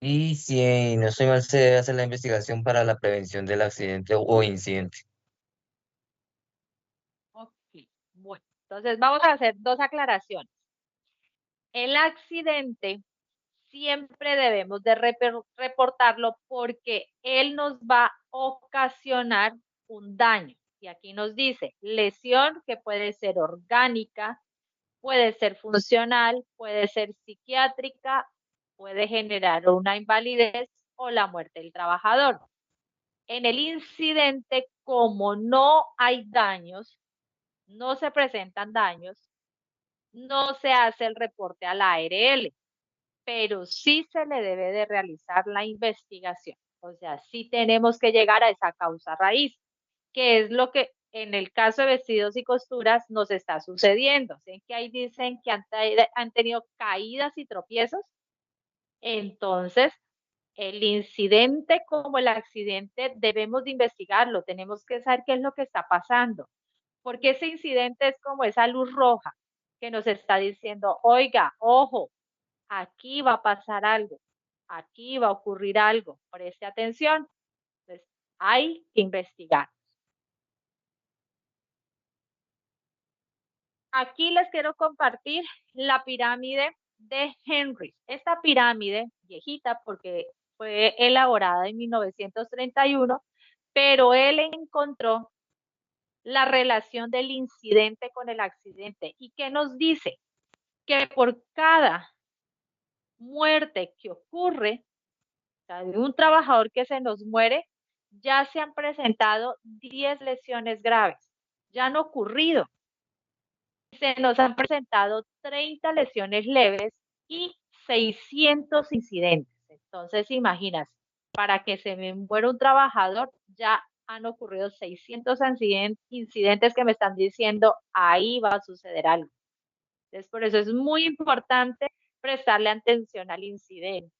Y si no estoy mal, se debe hacer la investigación para la prevención del accidente o incidente. Ok, bueno, entonces vamos a hacer dos aclaraciones. El accidente siempre debemos de reportarlo porque él nos va a ocasionar un daño. Y aquí nos dice lesión que puede ser orgánica, puede ser funcional, puede ser psiquiátrica, puede generar una invalidez o la muerte del trabajador. En el incidente, como no hay daños, no se presentan daños, no se hace el reporte a la ARL, pero sí se le debe de realizar la investigación. O sea, sí tenemos que llegar a esa causa raíz, que es lo que en el caso de vestidos y costuras nos está sucediendo. ¿Sí? Que ahí dicen que han tenido caídas y tropiezos. Entonces, el incidente como el accidente debemos de investigarlo, tenemos que saber qué es lo que está pasando, porque ese incidente es como esa luz roja que nos está diciendo, oiga, ojo, aquí va a pasar algo, aquí va a ocurrir algo, preste atención. Entonces, hay que investigar. Aquí les quiero compartir la pirámide de Henry. Esta pirámide, viejita porque fue elaborada en 1931, pero él encontró la relación del incidente con el accidente. ¿Y qué nos dice? Que por cada muerte que ocurre, o sea, de un trabajador que se nos muere, ya se han presentado 10 lesiones graves. Ya han ocurrido. Se nos han presentado 30 lesiones leves y 600 incidentes. Entonces, imagínate, para que se me muera un trabajador, ya han ocurrido 600 incidentes que me están diciendo, ahí va a suceder algo. Entonces, por eso es muy importante prestarle atención al incidente.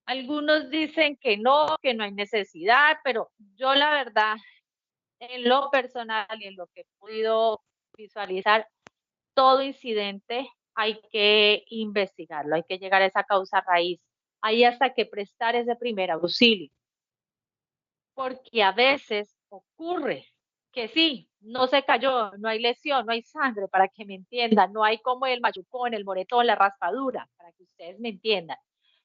Algunos dicen que no hay necesidad, pero yo la verdad en lo personal y en lo que he podido visualizar, todo incidente hay que investigarlo, hay que llegar a esa causa raíz. Hay hasta que prestar ese primer auxilio, porque a veces ocurre que sí, no se cayó, no hay lesión, no hay sangre, para que me entiendan, no hay como el machucón, el moretón, la raspadura, para que ustedes me entiendan,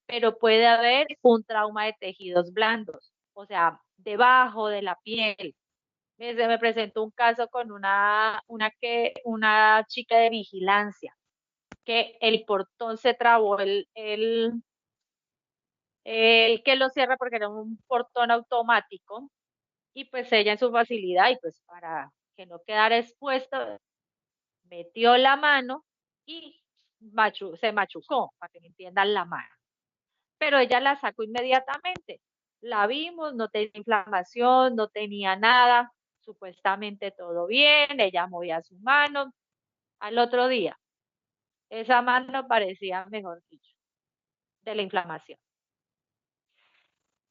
pero puede haber un trauma de tejidos blandos, o sea, debajo de la piel. Se me presentó un caso con una chica de vigilancia, que el portón se trabó, el que lo cierra porque era un portón automático, y pues ella en su facilidad y pues para que no quedara expuesto, metió la mano y se machucó, para que me entiendan la mano. Pero ella la sacó inmediatamente. La vimos, no tenía inflamación, no tenía nada, supuestamente todo bien, ella movía su mano. Al otro día, esa mano parecía, mejor dicho, de la inflamación.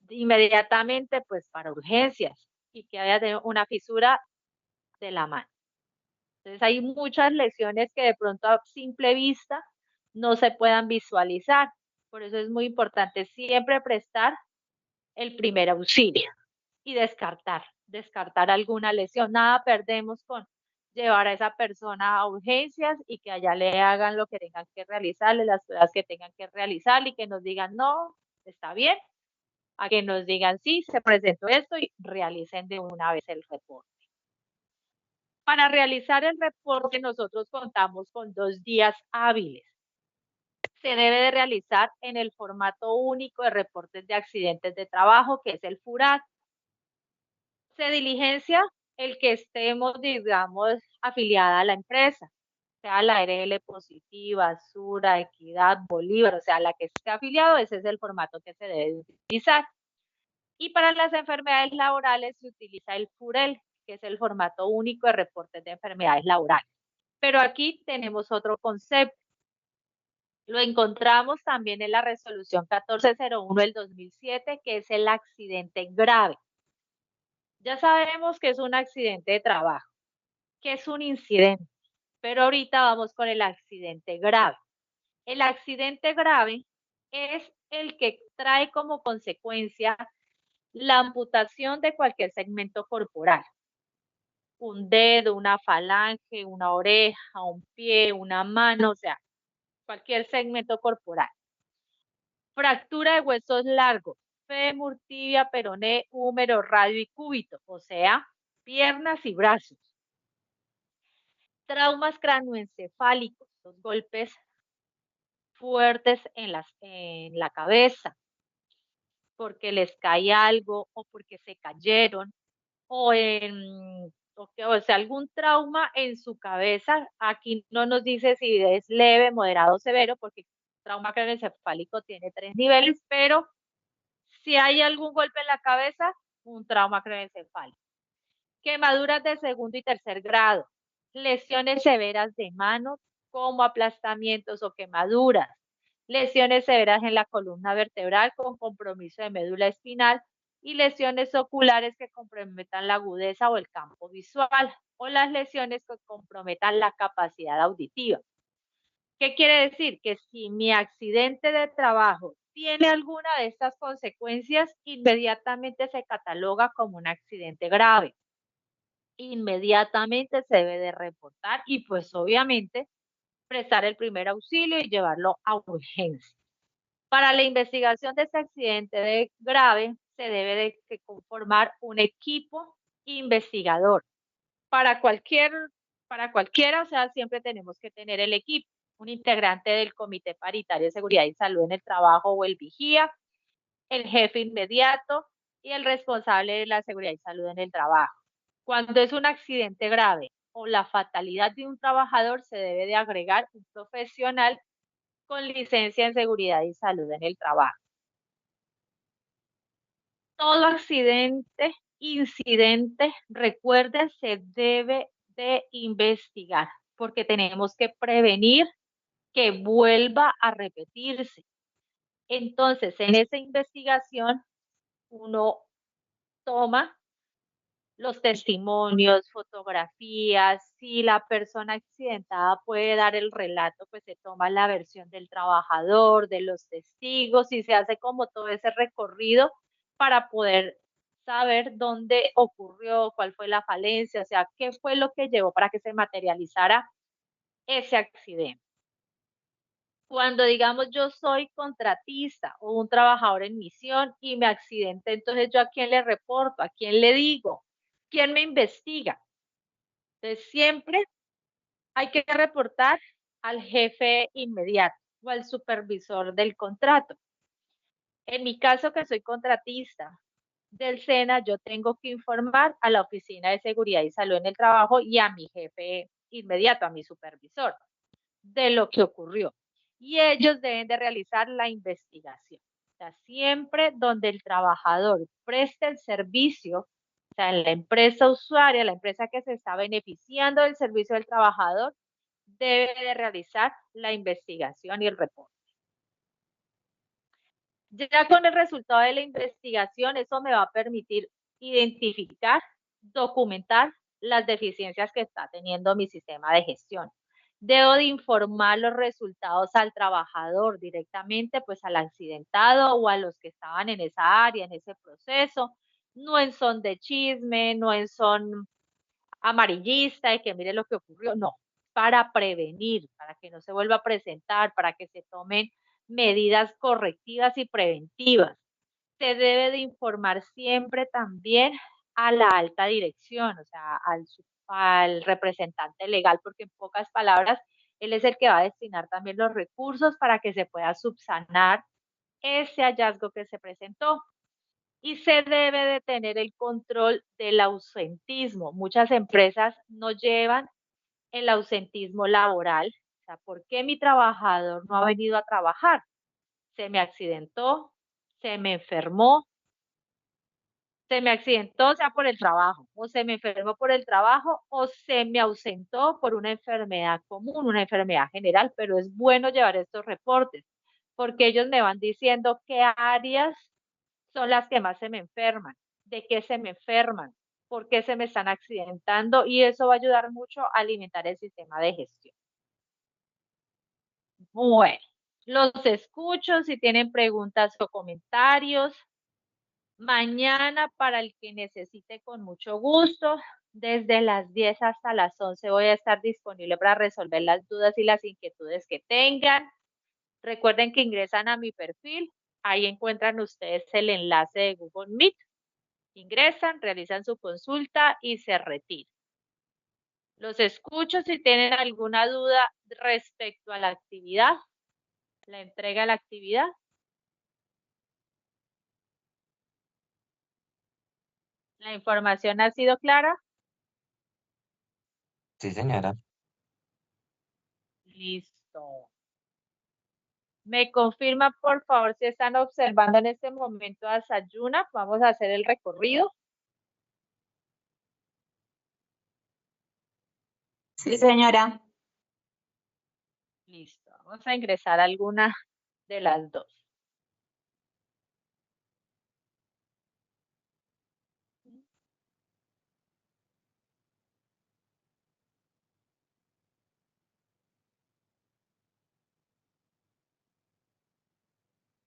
Inmediatamente, pues para urgencias, y que había tenido una fisura de la mano. Entonces hay muchas lesiones que de pronto a simple vista no se puedan visualizar. Por eso es muy importante siempre prestar el primer auxilio y descartar alguna lesión. Nada perdemos con llevar a esa persona a urgencias y que allá le hagan lo que tengan que realizarle, las pruebas que tengan que realizar, y que nos digan no, está bien, a que nos digan sí, se presentó esto y realicen de una vez el reporte. Para realizar el reporte nosotros contamos con 2 días hábiles. Se debe de realizar en el formato único de reportes de accidentes de trabajo, que es el FURAT. Se diligencia el que estemos, digamos, afiliada a la empresa, sea la ARL Positiva, Sura, Equidad, Bolívar, o sea, la que esté afiliado, ese es el formato que se debe utilizar. Y para las enfermedades laborales se utiliza el FUREL, que es el formato único de reportes de enfermedades laborales. Pero aquí tenemos otro concepto. Lo encontramos también en la resolución 1401 del 2007, que es el accidente grave. Ya sabemos que es un accidente de trabajo, que es un incidente, pero ahorita vamos con el accidente grave. El accidente grave es el que trae como consecuencia la amputación de cualquier segmento corporal. Un dedo, una falange, una oreja, un pie, una mano, o sea, cualquier segmento corporal. Fractura de huesos largos, fémur, tibia, peroné, húmero, radio y cúbito, o sea, piernas y brazos. Traumas cráneoencefálicos, los golpes fuertes en la cabeza, porque les cae algo o porque se cayeron, o sea, algún trauma en su cabeza. Aquí no nos dice si es leve, moderado o severo, porque trauma craneoencefálico tiene 3 niveles, pero si hay algún golpe en la cabeza, un trauma craneoencefálico. Quemaduras de segundo y tercer grado, lesiones severas de manos como aplastamientos o quemaduras, lesiones severas en la columna vertebral con compromiso de médula espinal y lesiones oculares que comprometan la agudeza o el campo visual, o las lesiones que comprometan la capacidad auditiva. ¿Qué quiere decir? Que si mi accidente de trabajo tiene alguna de estas consecuencias, inmediatamente se cataloga como un accidente grave. Inmediatamente se debe de reportar y pues obviamente prestar el primer auxilio y llevarlo a urgencia. Para la investigación de este accidente grave se debe de conformar un equipo investigador. Para cualquiera, o sea, siempre tenemos que tener el equipo, un integrante del Comité Paritario de Seguridad y Salud en el Trabajo o el vigía, el jefe inmediato y el responsable de la seguridad y salud en el trabajo. Cuando es un accidente grave o la fatalidad de un trabajador, se debe de agregar un profesional con licencia en seguridad y salud en el trabajo. Todo accidente, incidente, recuerden, se debe de investigar, porque tenemos que prevenir que vuelva a repetirse. Entonces, en esa investigación, uno toma los testimonios, fotografías, si la persona accidentada puede dar el relato, pues se toma la versión del trabajador, de los testigos y se hace como todo ese recorrido para poder saber dónde ocurrió, cuál fue la falencia, o sea, qué fue lo que llevó para que se materializara ese accidente. Cuando digamos yo soy contratista o un trabajador en misión y me accidenté, entonces yo a quién le reporto, a quién le digo, quién me investiga. Entonces siempre hay que reportar al jefe inmediato o al supervisor del contrato. En mi caso, que soy contratista del SENA, yo tengo que informar a la Oficina de Seguridad y Salud en el Trabajo y a mi jefe inmediato, a mi supervisor, de lo que ocurrió. Y ellos deben de realizar la investigación. O sea, siempre donde el trabajador preste el servicio, o sea, en la empresa usuaria, la empresa que se está beneficiando del servicio del trabajador, debe de realizar la investigación y el reporte. Ya con el resultado de la investigación, eso me va a permitir identificar, documentar las deficiencias que está teniendo mi sistema de gestión. Debo de informar los resultados al trabajador directamente, pues al accidentado o a los que estaban en esa área, en ese proceso, no en son de chisme, no en son amarillista y que mire lo que ocurrió, no, para prevenir, para que no se vuelva a presentar, para que se tomen medidas correctivas y preventivas. Se debe de informar siempre también a la alta dirección, o sea, al representante legal, porque en pocas palabras, él es el que va a destinar también los recursos para que se pueda subsanar ese hallazgo que se presentó. Y se debe de tener el control del ausentismo. Muchas empresas no llevan el ausentismo laboral. O sea, ¿por qué mi trabajador no ha venido a trabajar? Se me accidentó, se me enfermó, o sea, por el trabajo, o se me enfermó por el trabajo, o se me ausentó por una enfermedad común, una enfermedad general, pero es bueno llevar estos reportes, porque ellos me van diciendo qué áreas son las que más se me enferman, de qué se me enferman, por qué se me están accidentando, y eso va a ayudar mucho a alimentar el sistema de gestión. Bueno, los escucho si tienen preguntas o comentarios. Mañana, para el que necesite, con mucho gusto, desde las 10 hasta las 11 voy a estar disponible para resolver las dudas y las inquietudes que tengan. Recuerden que ingresan a mi perfil, ahí encuentran ustedes el enlace de Google Meet. Ingresan, realizan su consulta y se retiran. Los escucho si tienen alguna duda respecto a la actividad, la entrega de la actividad. ¿La información ha sido clara? Sí, señora. Listo. ¿Me confirma, por favor, si están observando en este momento a Sayuna? Vamos a hacer el recorrido. Sí, señora. Listo. Vamos a ingresar a alguna de las dos.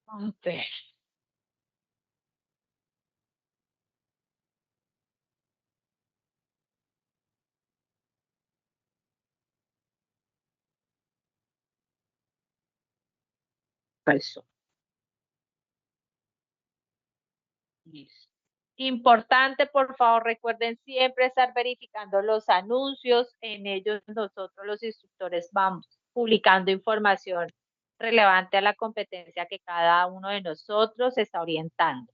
A ver. Eso. Listo. Importante, por favor, recuerden siempre estar verificando los anuncios. En ellos nosotros los instructores vamos publicando información relevante a la competencia que cada uno de nosotros está orientando.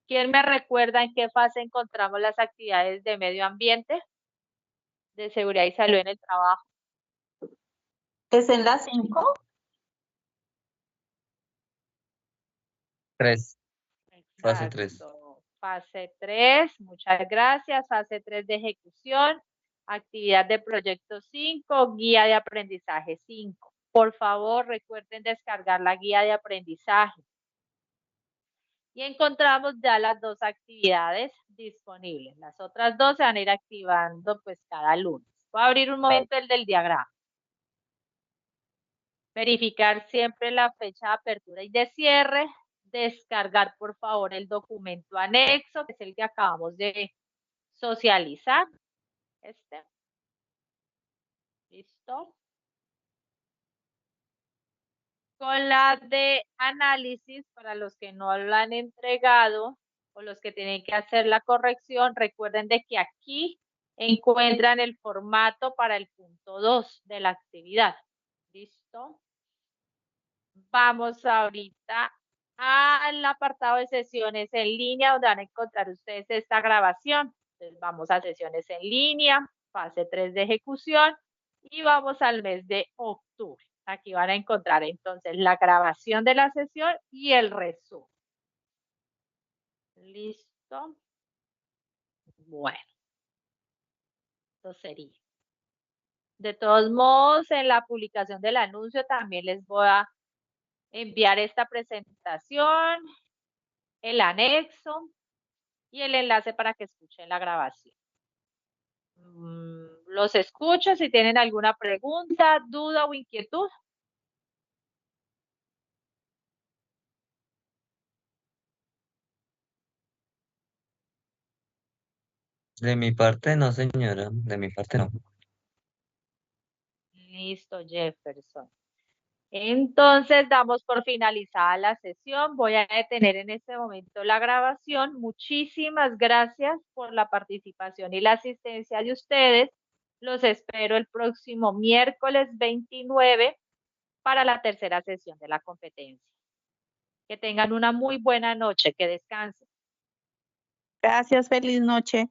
¿Quién me recuerda en qué fase encontramos las actividades de medio ambiente, de seguridad y salud en el trabajo? ¿Es en las 5? 3. Fase 3. Exacto. Fase 3, muchas gracias. Fase 3 de ejecución. Actividad de proyecto 5, guía de aprendizaje 5. Por favor, recuerden descargar la guía de aprendizaje. Y encontramos ya las dos actividades disponibles. Las otras 2 se van a ir activando pues cada lunes. Voy a abrir un momento el del diagrama. Verificar siempre la fecha de apertura y de cierre. Descargar, por favor, el documento anexo, que es el que acabamos de socializar. ¿Listo? Con la de análisis, para los que no lo han entregado o los que tienen que hacer la corrección, recuerden de que aquí encuentran el formato para el punto 2 de la actividad. ¿Listo? Vamos ahorita al apartado de sesiones en línea, donde van a encontrar ustedes esta grabación. Entonces vamos a sesiones en línea, fase 3 de ejecución, y vamos al mes de octubre. Aquí van a encontrar entonces la grabación de la sesión y el resumen. ¿Listo? Bueno, eso sería. De todos modos, en la publicación del anuncio también les voy a enviar esta presentación, el anexo y el enlace para que escuchen la grabación. Los escucho si tienen alguna pregunta, duda o inquietud. De mi parte no, señora, de mi parte no. Listo, Jefferson. Entonces, damos por finalizada la sesión. Voy a detener en este momento la grabación. Muchísimas gracias por la participación y la asistencia de ustedes. Los espero el próximo miércoles 29 para la tercera sesión de la competencia. Que tengan una muy buena noche, que descansen. Gracias, feliz noche.